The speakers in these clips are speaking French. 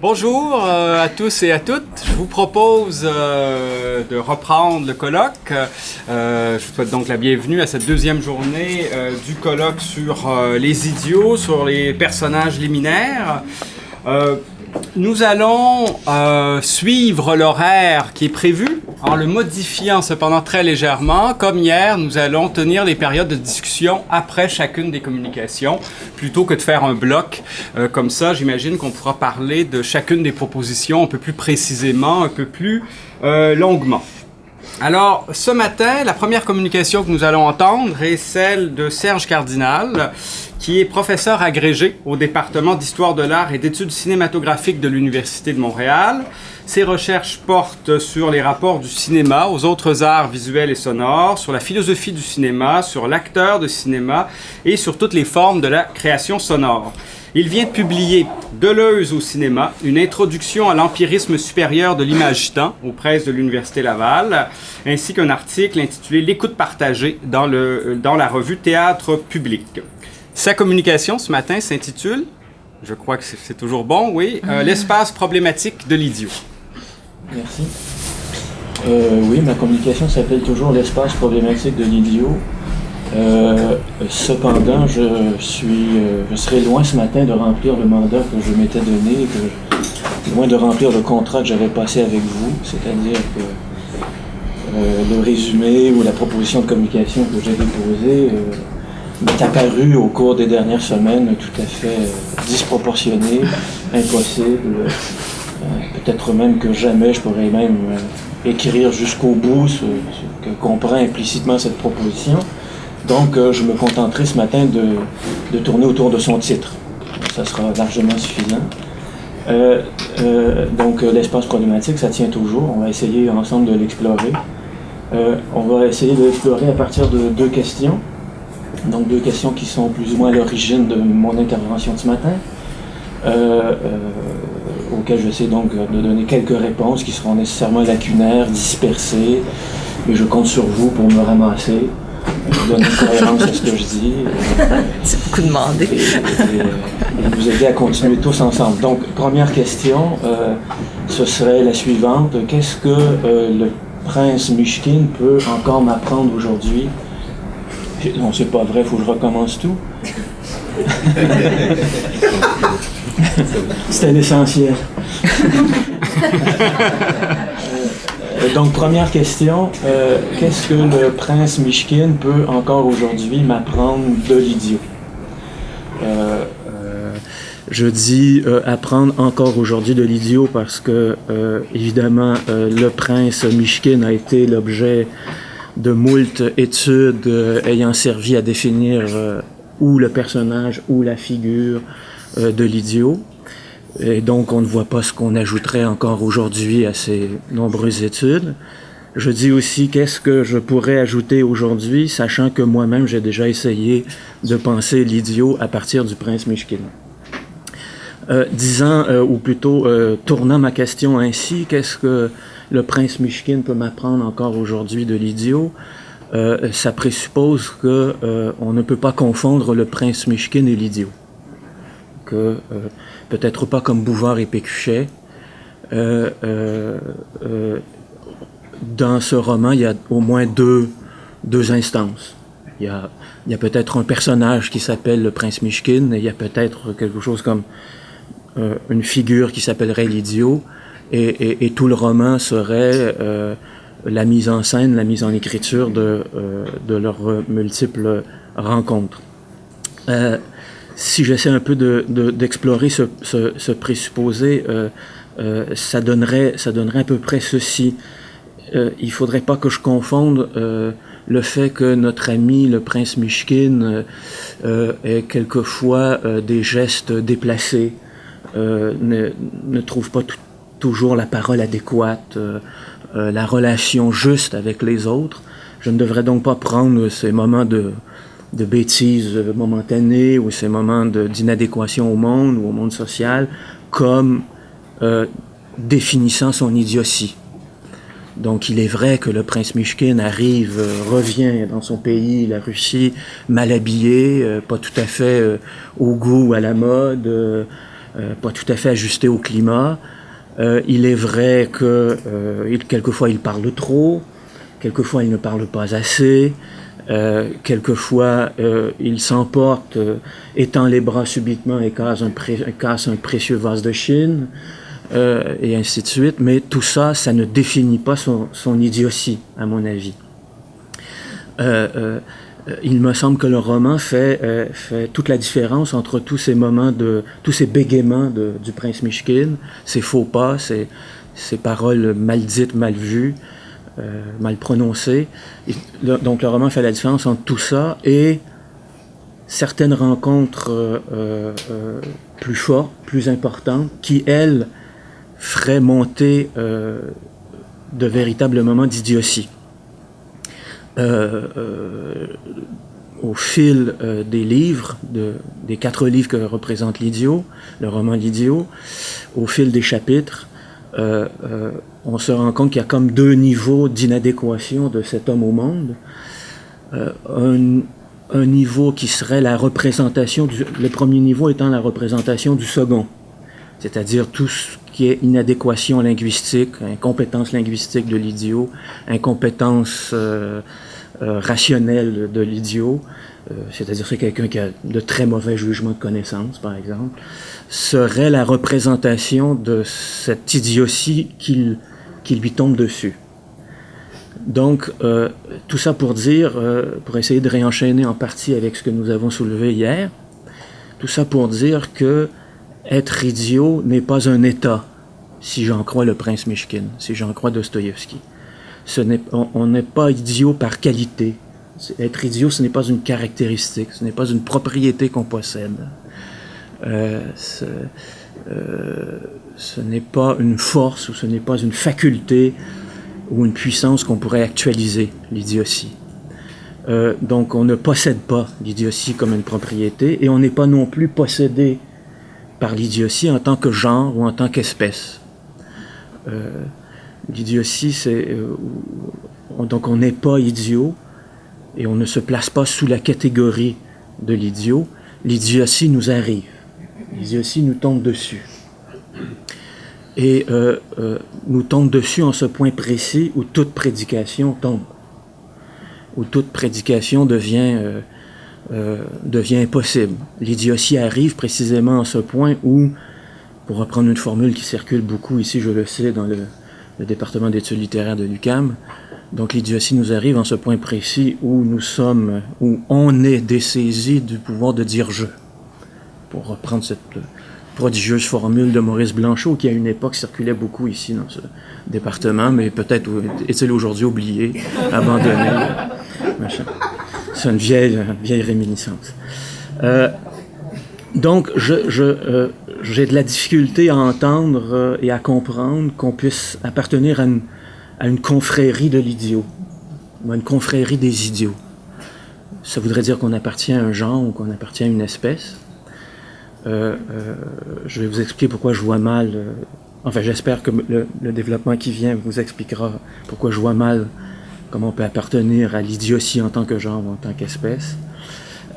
Bonjour à tous et à toutes. Je vous propose de reprendre le colloque. Je vous souhaite donc la bienvenue à cette deuxième journée du colloque sur les idiots, sur les personnages liminaires. Nous allons suivre l'horaire qui est prévu en le modifiant cependant très légèrement. Comme hier, nous allons tenir les périodes de discussion après chacune des communications plutôt que de faire un bloc. Comme ça, j'imagine qu'on pourra parler de chacune des propositions un peu plus précisément, un peu plus longuement. Alors, ce matin, la première communication que nous allons entendre est celle de Serge Cardinal, qui est professeur agrégé au département d'Histoire de l'art et d'études cinématographiques de l'Université de Montréal. Ses recherches portent sur les rapports du cinéma aux autres arts visuels et sonores, sur la philosophie du cinéma, sur l'acteur de cinéma et sur toutes les formes de la création sonore. Il vient de publier Deleuze au cinéma, une introduction à l'empirisme supérieur de l'image-temps aux presses de l'Université Laval, ainsi qu'un article intitulé L'écoute partagée dans la revue Théâtre public. Sa communication ce matin s'intitule, je crois que c'est toujours bon, oui, l'espace problématique de l'idiot. Merci. Oui, ma communication s'appelle toujours l'espace problématique de l'idiot. Cependant, je serai loin ce matin de remplir le mandat que je m'étais donné, loin de remplir le contrat que j'avais passé avec vous, c'est-à-dire que le résumé ou la proposition de communication que j'ai déposée m'est apparu au cours des dernières semaines tout à fait disproportionné, impossible, peut-être même que jamais je pourrais même écrire jusqu'au bout ce que comprend implicitement cette proposition. Donc, je me contenterai ce matin de tourner autour de son titre. Ça sera largement suffisant. Donc, l'espace problématique, ça tient toujours. On va essayer ensemble de l'explorer. On va essayer de l'explorer à partir de deux questions. Donc, deux questions qui sont plus ou moins à l'origine de mon intervention de ce matin, auxquelles je vais essayer donc de donner quelques réponses qui seront nécessairement lacunaires, dispersées, mais je compte sur vous pour me ramasser, donner une cohérence à ce que je dis. C'est beaucoup demandé. Et nous aider à continuer tous ensemble. Donc, première question, ce serait la suivante. Qu'est-ce que le prince Mychkine peut encore m'apprendre aujourd'hui? Non, c'est pas vrai, il faut que je recommence tout. C'était l'essentiel. Donc, première question, qu'est-ce que le prince Mychkine peut encore aujourd'hui m'apprendre de l'idiot? Je dis apprendre encore aujourd'hui de l'idiot parce que, évidemment, le prince Mychkine a été l'objet de moult études ayant servi à définir ou le personnage ou la figure de l'idiot. Et donc, on ne voit pas ce qu'on ajouterait encore aujourd'hui à ces nombreuses études. Je dis aussi qu'est-ce que je pourrais ajouter aujourd'hui, sachant que moi-même, j'ai déjà essayé de penser l'idiot à partir du prince Mychkine. Ou plutôt tournant ma question ainsi, qu'est-ce que le prince Mychkine peut m'apprendre encore aujourd'hui de l'idiot? Ça présuppose que on ne peut pas confondre le prince Mychkine et l'idiot. Que peut-être pas comme Bouvard et Pécuchet. Dans ce roman, il y a au moins deux instances. Il y a peut-être un personnage qui s'appelle le prince Mychkine, et il y a peut-être quelque chose comme une figure qui s'appellerait l'idiot, et tout le roman serait la mise en scène, la mise en écriture de leurs multiples rencontres. Si j'essaie un peu d'explorer ce présupposé, ça donnerait à peu près ceci. Il faudrait pas que je confonde le fait que notre ami le prince Mychkine ait quelquefois des gestes déplacés, ne trouve pas toujours la parole adéquate, la relation juste avec les autres. Je ne devrais donc pas prendre ces moments de bêtises momentanées ou ces moments d'inadéquation au monde ou au monde social comme définissant son idiotie. Donc, il est vrai que le prince Mychkine revient dans son pays, la Russie, mal habillé, pas tout à fait au goût, à la mode, pas tout à fait ajusté au climat. Il est vrai que quelquefois il parle trop, quelquefois il ne parle pas assez, quelquefois il s'emporte, étend les bras subitement et casse un précieux vase de Chine, et ainsi de suite. Mais tout ça, ça ne définit pas son idiotie, à mon avis. Il me semble que le roman fait toute la différence entre tous ces moments tous ces bégaiements du prince Myshkin, ces faux pas, ces paroles mal dites, mal vues, mal prononcées. Donc le roman fait la différence entre tout ça et certaines rencontres plus fortes, plus importantes, qui, elles, feraient monter de véritables moments d'idiotie. Au fil des livres, des 4 livres que représente l'Idiot, le roman L'Idiot, au fil des chapitres, on se rend compte qu'il y a comme 2 niveaux d'inadéquation de cet homme au monde. Un niveau qui serait la représentation, le premier niveau étant la représentation du second, c'est-à-dire tout ce qui est inadéquation linguistique, incompétence linguistique de l'idiot, incompétence rationnelle de l'idiot, c'est-à-dire c'est quelqu'un qui a de très mauvais jugements de connaissance, par exemple, serait la représentation de cette idiotie qui lui tombe dessus. Donc, tout ça pour dire, pour essayer de réenchaîner en partie avec ce que nous avons soulevé hier, tout ça pour dire que être idiot n'est pas un état, si j'en crois le prince Myshkin, si j'en crois Dostoïevski. On n'est pas idiot par qualité. Être idiot, ce n'est pas une caractéristique, ce n'est pas une propriété qu'on possède. Ce n'est pas une force ou ce n'est pas une faculté ou une puissance qu'on pourrait actualiser, l'idiotie. Donc on ne possède pas l'idiotie comme une propriété et on n'est pas non plus possédé par l'idiotie en tant que genre ou en tant qu'espèce. L'idiotie, c'est... donc on n'est pas idiot et on ne se place pas sous la catégorie de l'idiot. L'idiotie nous arrive. L'idiotie nous tombe dessus. Et nous tombe dessus en ce point précis où toute prédication tombe. Où toute prédication devient impossible. L'idiotie arrive précisément en ce point où, pour reprendre une formule qui circule beaucoup ici, je le sais, dans le département d'études littéraires de l'UQAM, donc l'idiotie nous arrive en ce point précis où on est dessaisi du pouvoir de dire « je », pour reprendre cette prodigieuse formule de Maurice Blanchot, qui à une époque circulait beaucoup ici dans ce département, mais peut-être est-il aujourd'hui oublié, abandonné, machin. C'est une vieille réminiscence. Donc, j'ai de la difficulté à entendre et à comprendre qu'on puisse appartenir à une confrérie de l'idiot, ou à une confrérie des idiots. Ça voudrait dire qu'on appartient à un genre ou qu'on appartient à une espèce. Je vais vous expliquer pourquoi je vois mal... enfin, j'espère que le développement qui vient vous expliquera pourquoi je vois mal comment on peut appartenir à l'idiotie en tant que genre ou en tant qu'espèce.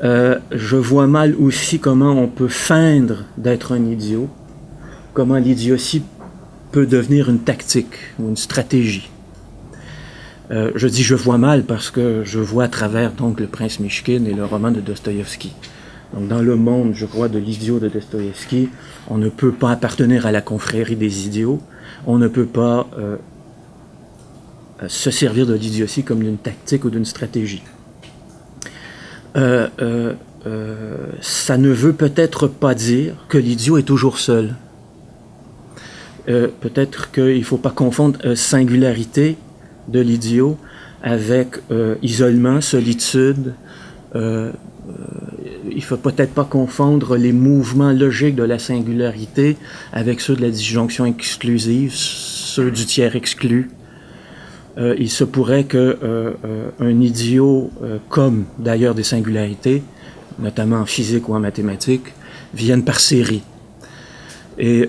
Je vois mal aussi comment on peut feindre d'être un idiot, comment l'idiotie peut devenir une tactique ou une stratégie. Je dis je vois mal parce que je vois à travers donc le prince Myshkin et le roman de Dostoïevski. Donc dans le monde, je crois, de l'idiot de Dostoïevski, on ne peut pas appartenir à la confrérie des idiots, on ne peut pas se servir de l'idiotie comme d'une tactique ou d'une stratégie. Ça ne veut peut-être pas dire que l'idiot est toujours seul. Peut-être qu'il ne faut pas confondre singularité de l'idiot avec isolement, solitude. Il ne faut peut-être pas confondre les mouvements logiques de la singularité avec ceux de la disjonction exclusive, ceux du tiers exclu. Il se pourrait qu'un idiot, comme d'ailleurs des singularités, notamment en physique ou en mathématiques, viennent par série. Et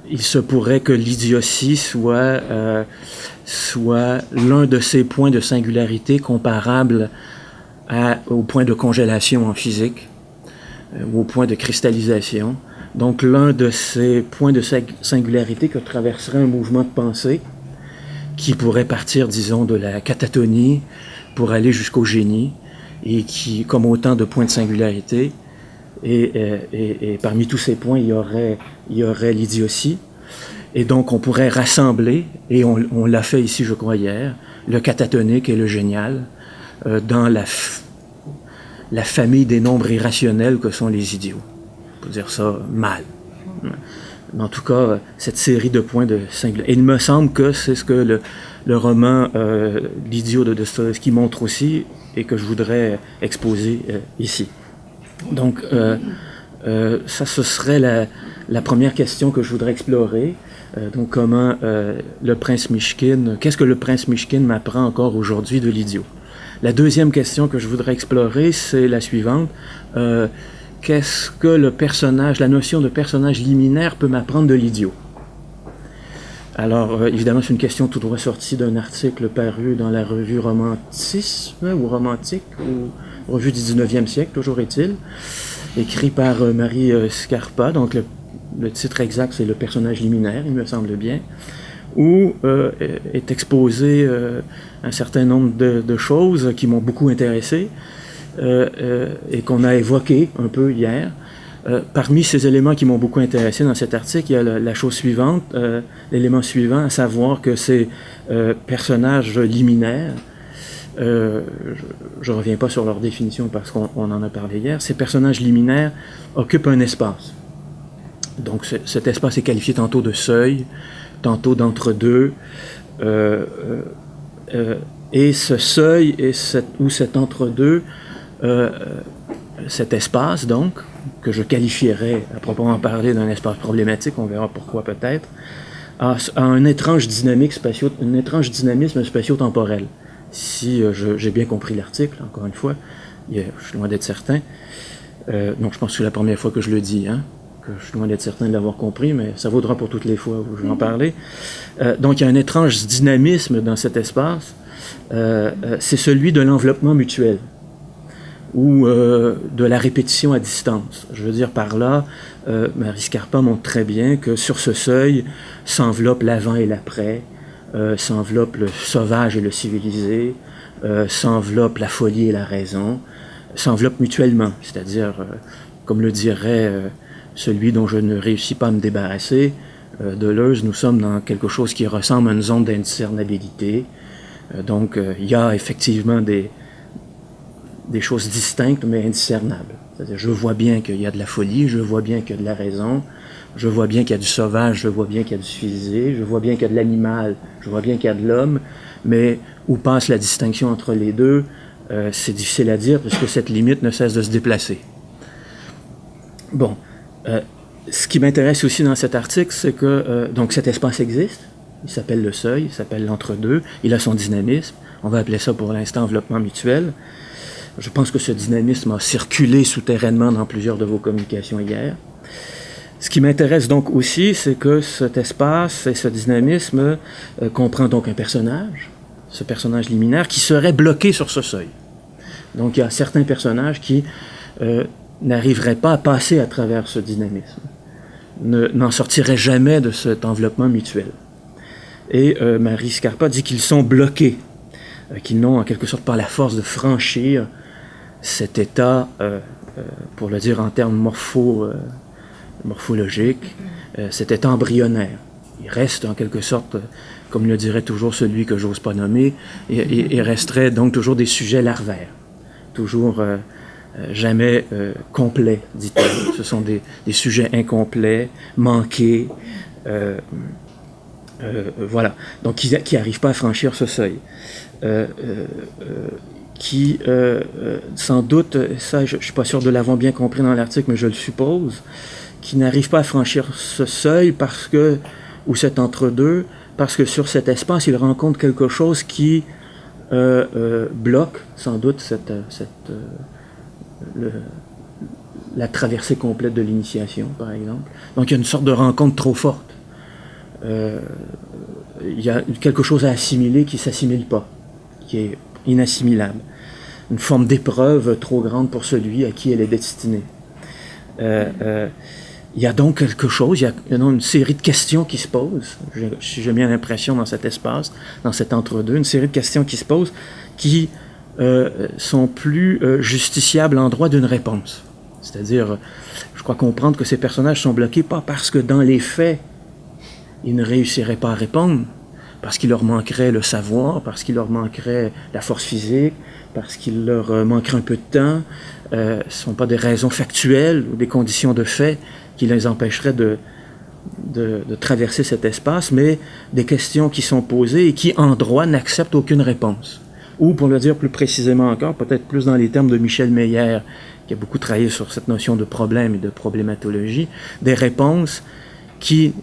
il se pourrait que l'idiotie soit l'un de ces points de singularité comparables au point de congélation en physique, ou au point de cristallisation, Donc l'un de ces points de singularité que traverserait un mouvement de pensée qui pourrait partir, disons, de la catatonie pour aller jusqu'au génie, et qui, comme autant de points de singularité, et parmi tous ces points, il y aurait l'idiotie. Et donc, on pourrait rassembler, et on l'a fait ici, je crois, hier, le catatonique et le génial dans la famille des nombres irrationnels que sont les idiots. On peut dire ça mal. Mais en tout cas, cette série de points de singularité. Et il me semble que c'est ce que le roman L'idiot de Dostoïevski montre aussi, et que je voudrais exposer ici. Donc, ça, ce serait la première question que je voudrais explorer. Donc, comment le prince Mychkine, qu'est-ce que le prince Mychkine m'apprend encore aujourd'hui de l'idiot? La deuxième question que je voudrais explorer, c'est la suivante. Qu'est-ce que la notion de personnage liminaire peut m'apprendre de l'idiot? Alors, évidemment, c'est une question tout droit sortie d'un article paru dans la revue Romantisme, ou Romantique, ou revue du 19e siècle, toujours est-il, écrit par Marie Scarpa. Donc, le titre exact, c'est « Le personnage liminaire », il me semble bien, où est exposé un certain nombre de choses qui m'ont beaucoup intéressé et qu'on a évoquées un peu hier. Parmi ces éléments qui m'ont beaucoup intéressé dans cet article, il y a la chose suivante, l'élément suivant, à savoir que ces personnages liminaires, je ne reviens pas sur leur définition parce qu'on en a parlé hier, ces personnages liminaires occupent un espace. Donc cet espace est qualifié tantôt de seuil, tantôt d'entre-deux, et ce seuil ou cet entre-deux, cet espace donc, que je qualifierais, à proprement parler, d'un espace problématique, on verra pourquoi peut-être, a un étrange dynamisme spatio-temporel. Si j'ai bien compris l'article, encore une fois, je suis loin d'être certain, donc je pense que c'est la première fois que je le dis, que je suis loin d'être certain de l'avoir compris, mais ça vaudra pour toutes les fois où je vais en parler. Donc il y a un étrange dynamisme dans cet espace, c'est celui de l'enveloppement mutuel, ou de la répétition à distance. Je veux dire par là, Marie Scarpa montre très bien que sur ce seuil s'enveloppe l'avant et l'après, s'enveloppe le sauvage et le civilisé, s'enveloppe la folie et la raison, s'enveloppe mutuellement, c'est-à-dire, comme le dirait celui dont je ne réussis pas à me débarrasser, Deleuze, nous sommes dans quelque chose qui ressemble à une zone d'indiscernabilité. Donc, il y a effectivement des choses distinctes mais indiscernables. C'est-à-dire, je vois bien qu'il y a de la folie, je vois bien qu'il y a de la raison, je vois bien qu'il y a du sauvage, je vois bien qu'il y a du civilisé, je vois bien qu'il y a de l'animal, je vois bien qu'il y a de l'homme, mais où passe la distinction entre les deux, c'est difficile à dire puisque cette limite ne cesse de se déplacer. Bon, ce qui m'intéresse aussi dans cet article, c'est que donc cet espace existe, il s'appelle le seuil, il s'appelle l'entre-deux, il a son dynamisme, on va appeler ça pour l'instant enveloppement mutuel. Je pense que ce dynamisme a circulé souterrainement dans plusieurs de vos communications hier. Ce qui m'intéresse donc aussi, c'est que cet espace et ce dynamisme comprend donc un personnage, ce personnage liminaire, qui serait bloqué sur ce seuil. Donc il y a certains personnages qui n'arriveraient pas à passer à travers ce dynamisme, n'en sortiraient jamais de cet enveloppement mutuel. Et Marie Scarpa dit qu'ils sont bloqués, qu'ils n'ont en quelque sorte pas la force de franchir cet état, pour le dire en termes morphologiques, cet état embryonnaire. Il reste en quelque sorte, comme le dirait toujours celui que j'ose pas nommer, il resterait donc toujours des sujets larvaires, toujours jamais complets, dit-elle. Ce sont des sujets incomplets, manqués, voilà. Donc qui n'arrivent pas à franchir ce seuil. Qui, sans doute, ça je ne suis pas sûr de l'avoir bien compris dans l'article, mais je le suppose, qui n'arrive pas à franchir ce seuil ou cet entre-deux, parce que sur cet espace, il rencontre quelque chose qui bloque, sans doute, la traversée complète de l'initiation, par exemple. Donc il y a une sorte de rencontre trop forte. Il y a quelque chose à assimiler qui ne s'assimile pas, qui est inassimilable. Une forme d'épreuve trop grande pour celui à qui elle est destinée. Il y a donc quelque chose, il y a donc une série de questions qui se posent, j'ai bien l'impression dans cet espace, dans cet entre-deux, une série de questions qui se posent qui sont plus justiciables en droit d'une réponse. C'est-à-dire, je crois comprendre que ces personnages sont bloqués pas parce que dans les faits, ils ne réussiraient pas à répondre, parce qu'il leur manquerait le savoir, parce qu'il leur manquerait la force physique, parce qu'il leur manquerait un peu de temps. Ce ne sont pas des raisons factuelles ou des conditions de fait qui les empêcheraient de traverser cet espace, mais des questions qui sont posées et qui, en droit, n'acceptent aucune réponse. Ou, pour le dire plus précisément encore, peut-être plus dans les termes de Michel Meyer, qui a beaucoup travaillé sur cette notion de problème et de problématologie, des réponses qui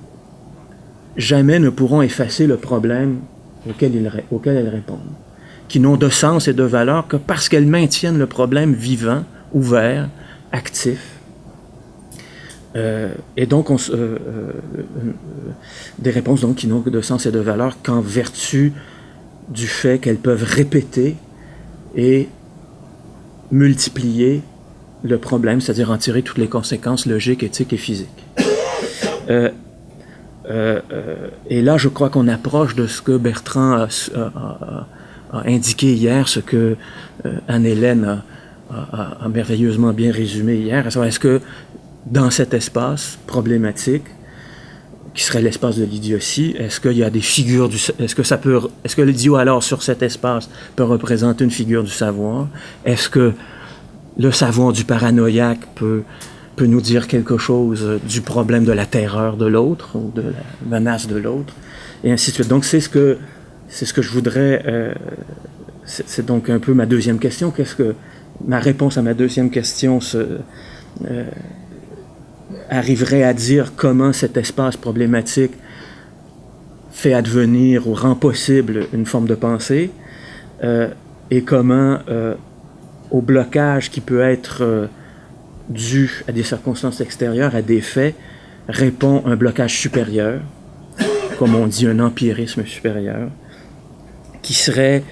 jamais ne pourront effacer le problème auquel elles répondent, qui n'ont de sens et de valeur que parce qu'elles maintiennent le problème vivant, ouvert, actif. Et donc, des réponses donc, qui n'ont de sens et de valeur qu'en vertu du fait qu'elles peuvent répéter et multiplier le problème, c'est-à-dire en tirer toutes les conséquences logiques, éthiques et physiques. Et là, je crois qu'on approche de ce que Bertrand a indiqué hier, ce que Anne-Hélène a merveilleusement bien résumé hier. Est-ce que dans cet espace problématique, qui serait l'espace de l'idiotie, est-ce qu'il y a des figures est-ce que l'idiot alors sur cet espace peut représenter une figure du savoir? Est-ce que le savoir du paranoïaque peut nous dire quelque chose du problème de la terreur de l'autre ou de la menace de l'autre, et ainsi de suite. Donc c'est ce que je voudrais, c'est donc un peu ma deuxième question. Ma réponse à ma deuxième question arriverait à dire comment cet espace problématique fait advenir ou rend possible une forme de pensée, et comment au blocage qui peut être dû à des circonstances extérieures, à des faits, répond un blocage supérieur, comme on dit, un empirisme supérieur, qui serait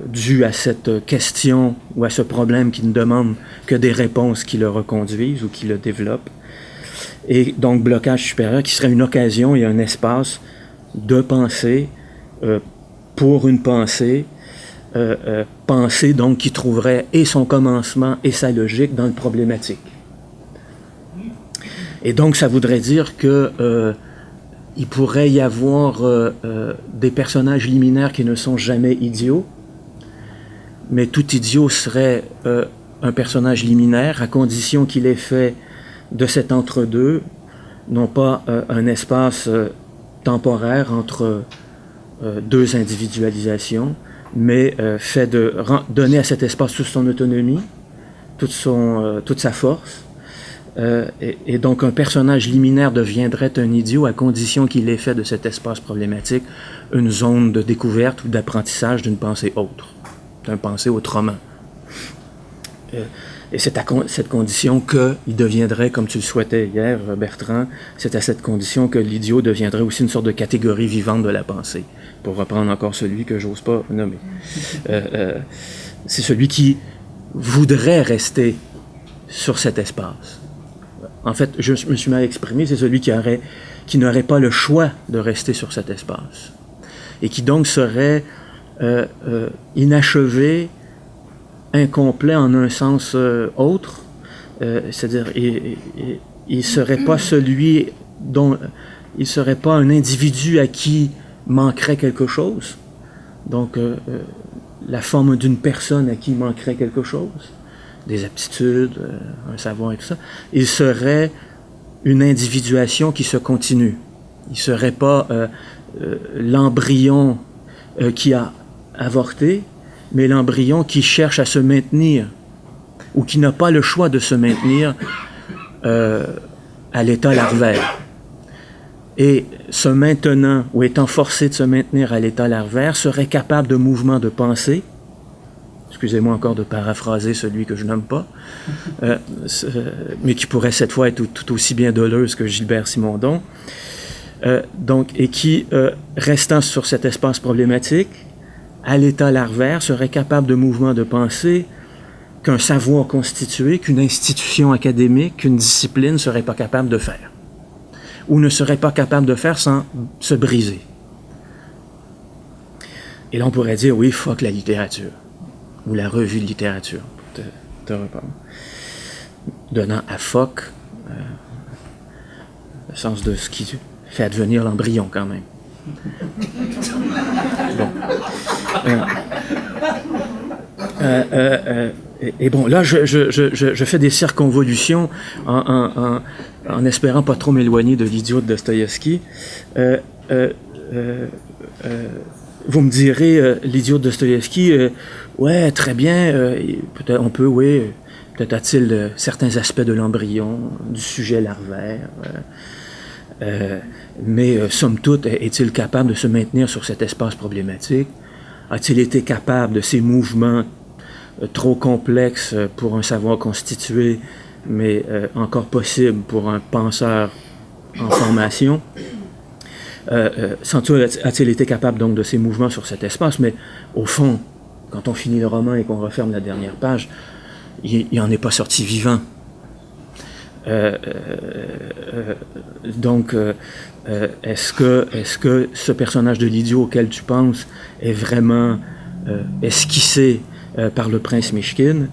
dû à cette question ou à ce problème qui ne demande que des réponses qui le reconduisent ou qui le développent. Et donc, blocage supérieur qui serait une occasion et un espace de pensée pour une pensée, pensée donc qui trouverait et son commencement et sa logique dans le problématique. Et donc, ça voudrait dire que il pourrait y avoir des personnages liminaires qui ne sont jamais idiots, mais tout idiot serait un personnage liminaire à condition qu'il ait fait de cet entre-deux, non pas un espace temporaire entre deux individualisations, mais fait de donner à cet espace toute son autonomie, toute sa force. Et donc un personnage liminaire deviendrait un idiot à condition qu'il ait fait de cet espace problématique une zone de découverte ou d'apprentissage d'une pensée autre, d'une pensée autrement. Et c'est à cette condition qu'il deviendrait, comme tu le souhaitais hier, Bertrand, c'est à cette condition que l'idiot deviendrait aussi une sorte de catégorie vivante de la pensée, pour reprendre encore celui que j'ose pas nommer. C'est celui qui voudrait rester sur cet espace. En fait, je me suis mal exprimé, c'est celui qui n'aurait pas le choix de rester sur cet espace. Et qui donc serait inachevé, incomplet en un sens autre, c'est-à-dire il ne serait pas celui dont... Il ne serait pas un individu à qui manquerait quelque chose, donc la forme d'une personne à qui manquerait quelque chose, des aptitudes, un savoir et tout ça. Il serait une individuation qui se continue. Il ne serait pas l'embryon qui a avorté, mais l'embryon qui cherche à se maintenir ou qui n'a pas le choix de se maintenir à l'état larvaire. Et se maintenant ou étant forcé de se maintenir à l'état larvaire serait capable de mouvements de pensée. Excusez-moi encore de paraphraser celui que je nomme pas, mais qui pourrait cette fois être tout aussi bien Deleuze que Gilbert Simondon. Et qui, restant sur cet espace problématique, à l'état larvaire, serait capable de mouvements de pensée qu'un savoir constitué, qu'une institution académique, qu'une discipline ne serait pas capable de faire, ou ne serait pas capable de faire sans se briser. Et là, on pourrait dire, oui, fuck la littérature, ou la revue de littérature, pour te répondre. Donnant à fuck le sens de ce qui fait advenir l'embryon, quand même. Bon. Et bon, là, je fais des circonvolutions en espérant pas trop m'éloigner de l'idiot de Dostoïevski. Vous me direz, l'idiot de Dostoïevski, ouais, très bien, peut-être, on peut, oui, peut-être a-t-il certains aspects de l'embryon, du sujet larvaire, mais somme toute, est-il capable de se maintenir sur cet espace problématique? A-t-il été capable de ces mouvements trop complexes pour un savoir constitué, mais encore possible pour un penseur en formation? Sans doute a-t-il été capable donc de ces mouvements sur cet espace, mais au fond, quand on finit le roman et qu'on referme la dernière page, il n'en est pas sorti vivant. Donc, est-ce que ce personnage de l'idiot auquel tu penses est vraiment esquissé par le prince Mychkine?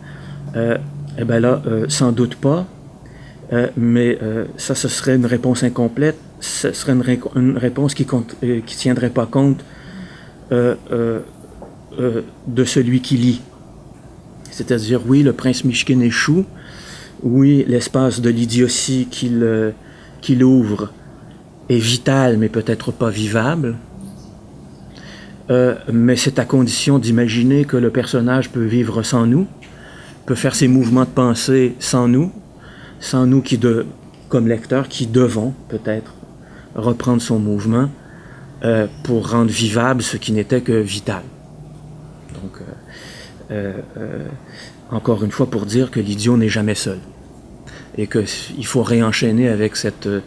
Eh bien là, sans doute pas, mais ça, ce serait une réponse incomplète, ce serait une réponse qui tiendrait pas compte de celui qui lit. C'est-à-dire, oui, le prince Mychkine échoue, oui, l'espace de l'idiotie qu'il ouvre est vital, mais peut-être pas vivable. Mais c'est à condition d'imaginer que le personnage peut vivre sans nous, peut faire ses mouvements de pensée sans nous qui, comme lecteurs, qui devons peut-être reprendre son mouvement pour rendre vivable ce qui n'était que vital. Donc, encore une fois, pour dire que l'idiot n'est jamais seul et qu'il faut réenchaîner avec ce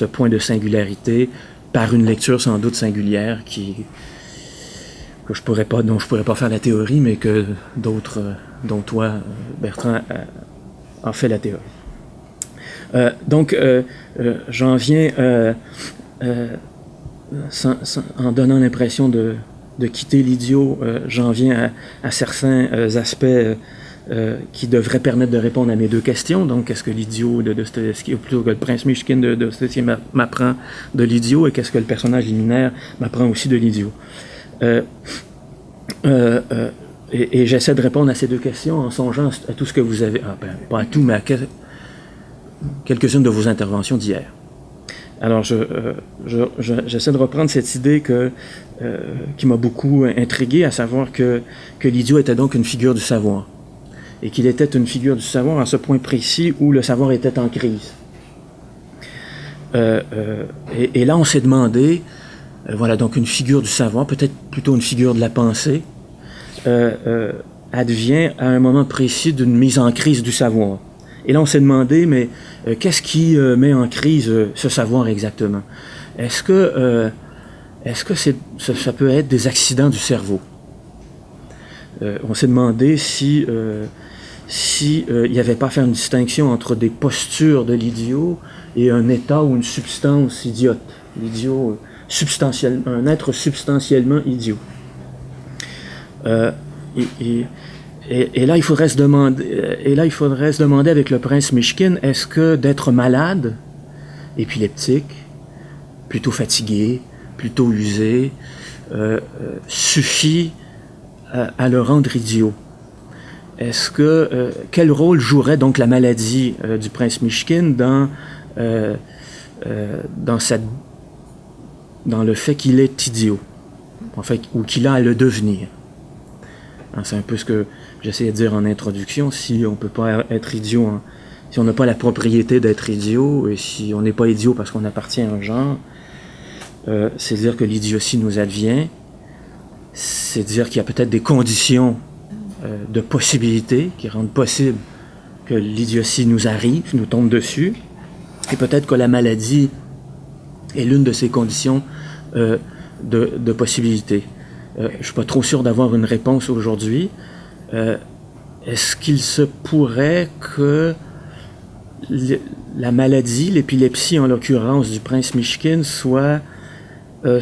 point de singularité par une lecture sans doute singulière dont je pourrais pas faire la théorie, mais que d'autres, dont toi, Bertrand, en fait la théorie. Donc, j'en viens, en donnant l'impression de quitter l'idiot, j'en viens à certains aspects qui devraient permettre de répondre à mes deux questions. Donc, qu'est-ce que l'idiot de Dostoïevski, ou plutôt que le prince Mychkine de Dostoïevski m'apprend de l'idiot, et qu'est-ce que le personnage liminaire m'apprend aussi de l'idiot? Et j'essaie de répondre à ces deux questions en songeant à tout ce que vous avez... pas à tout, mais à quelques-unes de vos interventions d'hier. Alors, j'essaie de reprendre cette idée qui m'a beaucoup intrigué, à savoir que l'idiot était donc une figure du savoir, et qu'il était une figure du savoir à ce point précis où le savoir était en crise. Et là, on s'est demandé, voilà, donc une figure du savoir, peut-être plutôt une figure de la pensée, advient à un moment précis d'une mise en crise du savoir. Et là, on s'est demandé, mais qu'est-ce qui met en crise ce savoir exactement? Est-ce que ça peut être des accidents du cerveau? On s'est demandé si il n'y avait pas à faire une distinction entre des postures de l'idiot et un état ou une substance idiote. L'idiot, un être substantiellement idiot. Et là, il faudrait se demander avec le prince Mychkine, est-ce que d'être malade, épileptique, plutôt fatigué, plutôt usé, suffit à le rendre idiot? Est-ce que quel rôle jouerait donc la maladie du prince Mychkine dans le fait qu'il est idiot, en fait, ou qu'il a à le devenir? C'est un peu ce que j'essayais de dire en introduction. Si on peut pas être idiot, si on n'a pas la propriété d'être idiot, et si on n'est pas idiot parce qu'on appartient à un genre, c'est dire que l'idiotie nous advient, c'est dire qu'il y a peut-être des conditions de possibilité qui rendent possible que l'idiotie nous arrive, nous tombe dessus, et peut-être que la maladie est l'une de ces conditions de possibilité. Je ne suis pas trop sûr d'avoir une réponse aujourd'hui. est-ce qu'il se pourrait que la maladie, l'épilepsie en l'occurrence du prince Mishkin, soit une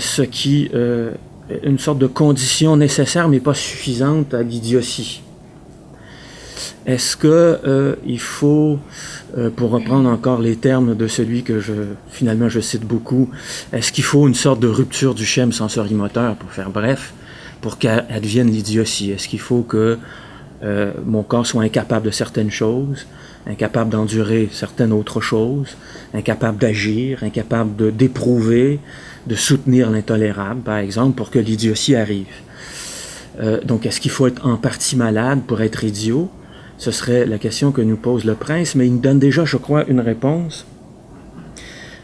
sorte de condition nécessaire mais pas suffisante à l'idiotie? Est-ce que il faut, pour reprendre encore les termes de celui que finalement je cite beaucoup, est-ce qu'il faut une sorte de rupture du schème sensorimoteur, pour faire bref, pour qu'advienne l'idiotie? Est-ce qu'il faut que mon corps soit incapable de certaines choses, incapable d'endurer certaines autres choses, incapable d'agir, incapable d'éprouver, de soutenir l'intolérable, par exemple, pour que l'idiotie arrive? Donc, est-ce qu'il faut être en partie malade pour être idiot? Ce serait la question que nous pose le prince, mais il nous donne déjà, je crois, une réponse.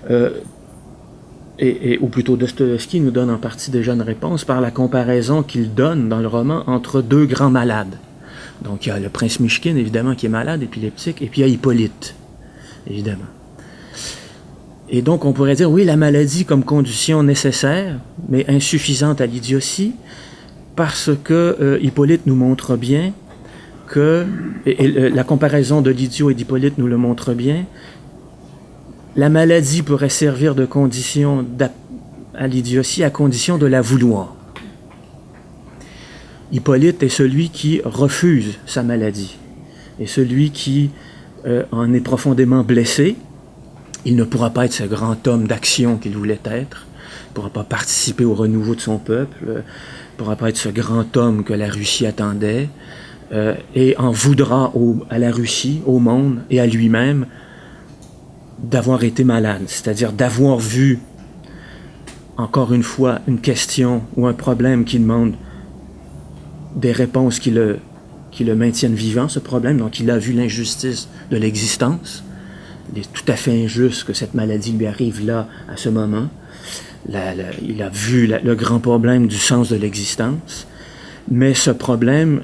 Ou plutôt Dostoïevski nous donne en partie déjà une réponse par la comparaison qu'il donne dans le roman entre deux grands malades. Donc il y a le prince Mishkin, évidemment, qui est malade, épileptique, et puis il y a Hippolyte, évidemment. Et donc on pourrait dire, oui, la maladie comme condition nécessaire, mais insuffisante à l'idiotie, parce que Hippolyte nous montre bien que, la comparaison de l'idiot et d'Hippolyte nous le montre bien, la maladie pourrait servir de condition à l'idiotie à condition de la vouloir. Hippolyte est celui qui refuse sa maladie, et celui qui en est profondément blessé. Il ne pourra pas être ce grand homme d'action qu'il voulait être, il ne pourra pas participer au renouveau de son peuple, il ne pourra pas être ce grand homme que la Russie attendait, et en voudra à la Russie, au monde et à lui-même d'avoir été malade, c'est-à-dire d'avoir vu, encore une fois, une question ou un problème qui demande des réponses qui le maintiennent vivant, ce problème. Donc il a vu l'injustice de l'existence. Il est tout à fait injuste que cette maladie lui arrive là, à ce moment. Il a vu le grand problème du sens de l'existence. Mais ce problème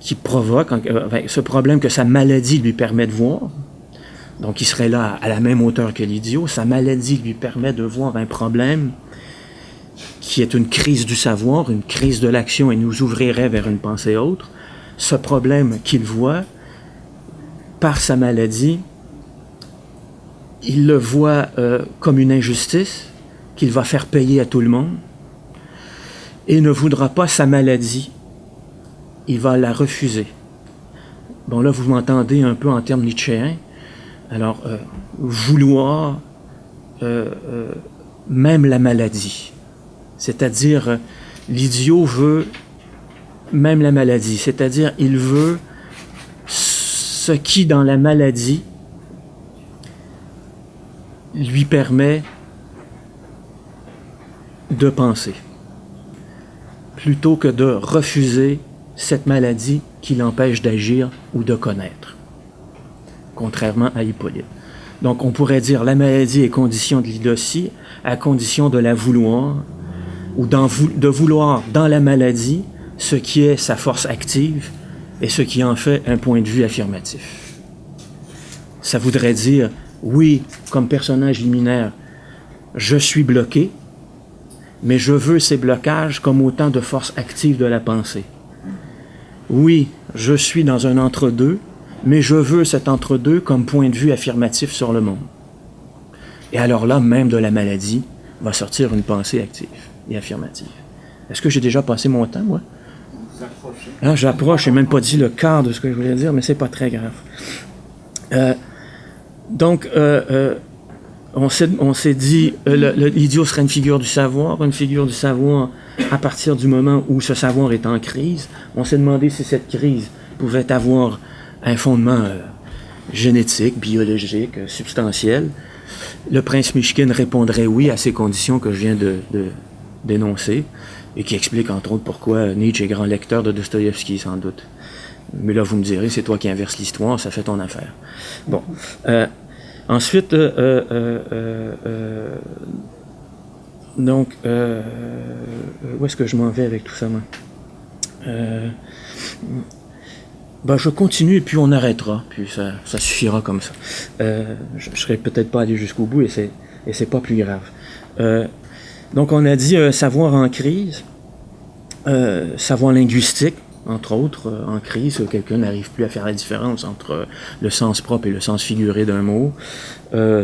qui provoque, ce problème que sa maladie lui permet de voir, donc il serait là à la même hauteur que l'idiot, sa maladie lui permet de voir un problème qui est une crise du savoir, une crise de l'action et nous ouvrirait vers une pensée autre. Ce problème qu'il voit, par sa maladie, il le voit comme une injustice qu'il va faire payer à tout le monde et ne voudra pas sa maladie. Il va la refuser. Bon, là, vous m'entendez un peu en termes nietzschéens. Alors, vouloir même la maladie. C'est-à-dire, l'idiot veut même la maladie. C'est-à-dire, il veut ce qui, dans la maladie, lui permet de penser, plutôt que de refuser cette maladie qui l'empêche d'agir ou de connaître, contrairement à Hippolyte. Donc on pourrait dire la maladie est condition de l'idiotie à condition de la vouloir, ou de vouloir dans la maladie ce qui est sa force active et ce qui en fait un point de vue affirmatif. Ça voudrait dire, oui, comme personnage liminaire, je suis bloqué, mais je veux ces blocages comme autant de forces actives de la pensée. Oui, je suis dans un entre-deux, mais je veux cet entre-deux comme point de vue affirmatif sur le monde. Et alors là, même de la maladie, va sortir une pensée active et affirmative. Est-ce que j'ai déjà passé mon temps, moi? Vous approchez. Ah, j'approche, je n'ai même pas dit le quart de ce que je voulais dire, mais c'est pas très grave. Donc, on s'est dit, l'idiot serait une figure du savoir à partir du moment où ce savoir est en crise. On s'est demandé si cette crise pouvait avoir un fondement génétique, biologique, substantiel. Le prince Mishkin répondrait oui à ces conditions que je viens de d'énoncer, et qui explique entre autres pourquoi Nietzsche est grand lecteur de Dostoïevski, sans doute. Mais là, vous me direz, c'est toi qui inverses l'histoire, ça fait ton affaire. Bon. Ensuite, donc, où est-ce que je m'en vais avec tout ça, moi? Je continue et puis on arrêtera, puis ça suffira comme ça. Je ne serai peut-être pas allé jusqu'au bout et c'est pas plus grave. Donc on a dit savoir en crise, savoir linguistique, entre autres, en crise, quelqu'un n'arrive plus à faire la différence entre le sens propre et le sens figuré d'un mot.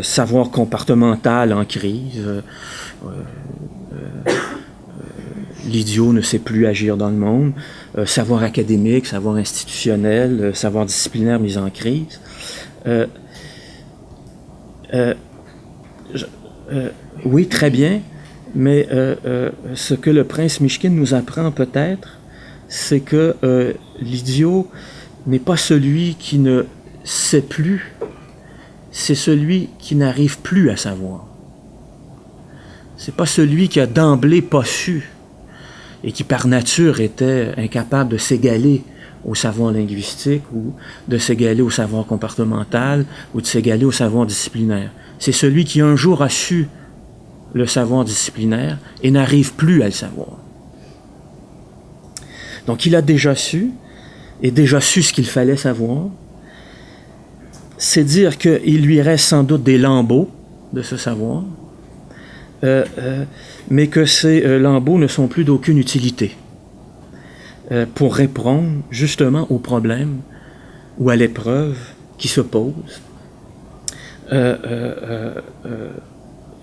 Savoir comportemental en crise. L'idiot ne sait plus agir dans le monde. Savoir académique, savoir institutionnel, savoir disciplinaire mis en crise. Oui, très bien, mais ce que le prince Mishkin nous apprend peut-être, c'est que l'idiot n'est pas celui qui ne sait plus, c'est celui qui n'arrive plus à savoir. C'est pas celui qui a d'emblée pas su et qui par nature était incapable de s'égaler au savoir linguistique ou de s'égaler au savoir comportemental ou de s'égaler au savoir disciplinaire. C'est celui qui un jour a su le savoir disciplinaire et n'arrive plus à le savoir. Donc il a déjà su, et déjà su ce qu'il fallait savoir. C'est dire qu'il lui reste sans doute des lambeaux de ce savoir, mais que ces lambeaux ne sont plus d'aucune utilité pour répondre justement aux problèmes ou à l'épreuve qui se pose.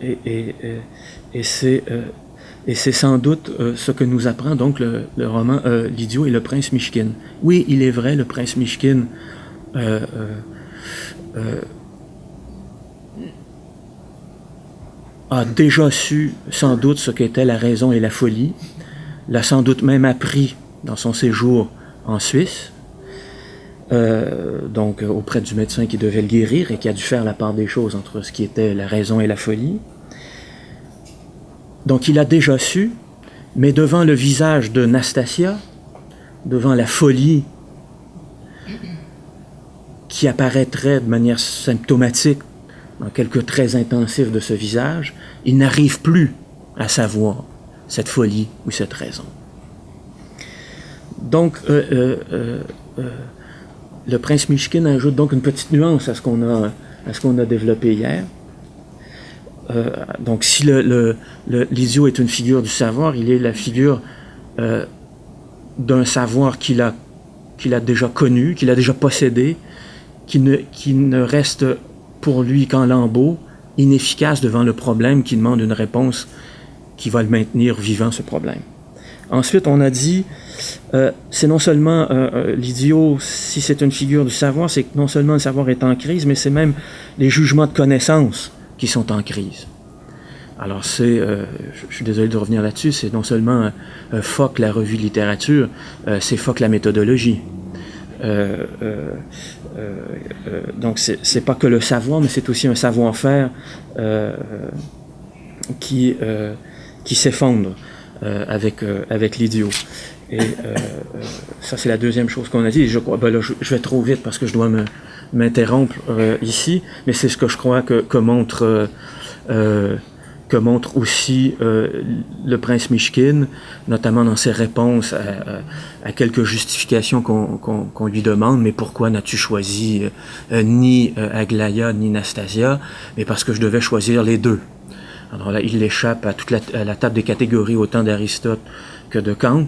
Et c'est sans doute ce que nous apprend donc le roman L'idiot et le prince Mishkin. Oui, il est vrai, le prince Mishkin a déjà su sans doute ce qu'était la raison et la folie, l'a sans doute même appris dans son séjour en Suisse, donc auprès du médecin qui devait le guérir et qui a dû faire la part des choses entre ce qui était la raison et la folie. Donc il a déjà su, mais devant le visage de Nastasia, devant la folie qui apparaîtrait de manière symptomatique dans quelques traits intensifs de ce visage, il n'arrive plus à savoir cette folie ou cette raison. Donc, le prince Mishkin ajoute donc une petite nuance à ce qu'on a développé hier. Donc, si l'idiot est une figure du savoir, il est la figure d'un savoir qu'il a déjà connu, qu'il a déjà possédé, qui ne reste pour lui qu'en lambeaux, inefficace devant le problème qui demande une réponse qui va le maintenir vivant, ce problème. Ensuite, on a dit, c'est non seulement l'idiot, si c'est une figure du savoir, c'est que non seulement le savoir est en crise, mais c'est même les jugements de connaissance qui sont en crise. Alors je suis désolé de revenir là-dessus, c'est non seulement Fock, la revue de littérature, c'est Fock, la méthodologie. Donc c'est pas que le savoir, mais c'est aussi un savoir-faire qui s'effondre avec l'idiot. Et ça, c'est la deuxième chose qu'on a dit. Je crois, là, je vais trop vite parce que je dois m'interrompre ici, mais c'est ce que je crois que montre aussi le prince Mishkin, notamment dans ses réponses à quelques justifications qu'on lui demande. Mais pourquoi n'as-tu choisi ni Aglaya ni Nastasia? Mais parce que je devais choisir les deux. Alors là, il échappe à à la table des catégories autant d'Aristote que de Kant.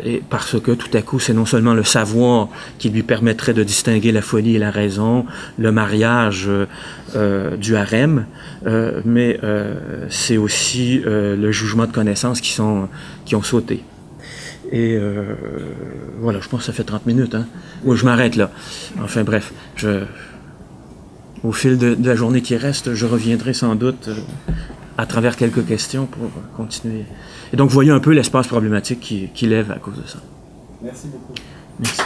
Et parce que tout à coup, c'est non seulement le savoir qui lui permettrait de distinguer la folie et la raison, le mariage du harem, mais c'est aussi le jugement de connaissance qui ont sauté. Et voilà, je pense que ça fait 30 minutes. Hein? Oui, je m'arrête là. Enfin bref, au fil de la journée qui reste, je reviendrai sans doute à travers quelques questions pour continuer. Et donc, vous voyez un peu l'espace problématique qui lève à cause de ça. Merci beaucoup. Merci.